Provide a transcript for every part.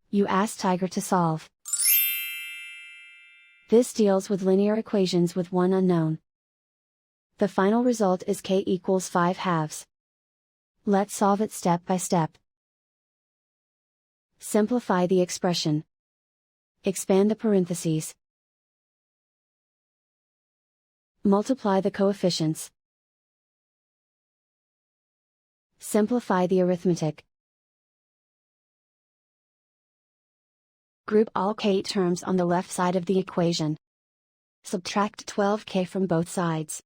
You ask Tiger to solve. This deals with linear equations with one unknown. The final result is k equals 5/2. Let's solve it step by step. Simplify the expression. Expand the parentheses. Multiply the coefficients. Simplify the arithmetic. Group all k terms on the left side of the equation. Subtract 12k from both sides.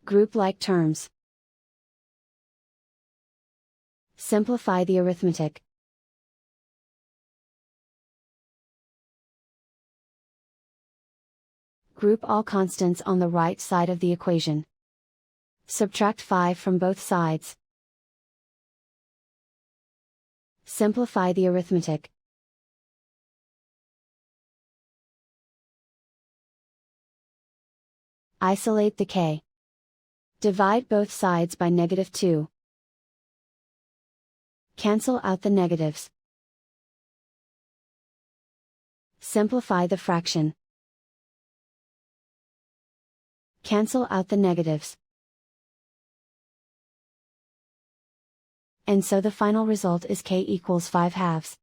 Group like terms. Simplify the arithmetic. Group all constants on the right side of the equation. Subtract 5 from both sides. Simplify the arithmetic. Isolate the k. Divide both sides by -2. Cancel out the negatives. Simplify the fraction. Cancel out the negatives. And so the final result is k equals 5/2.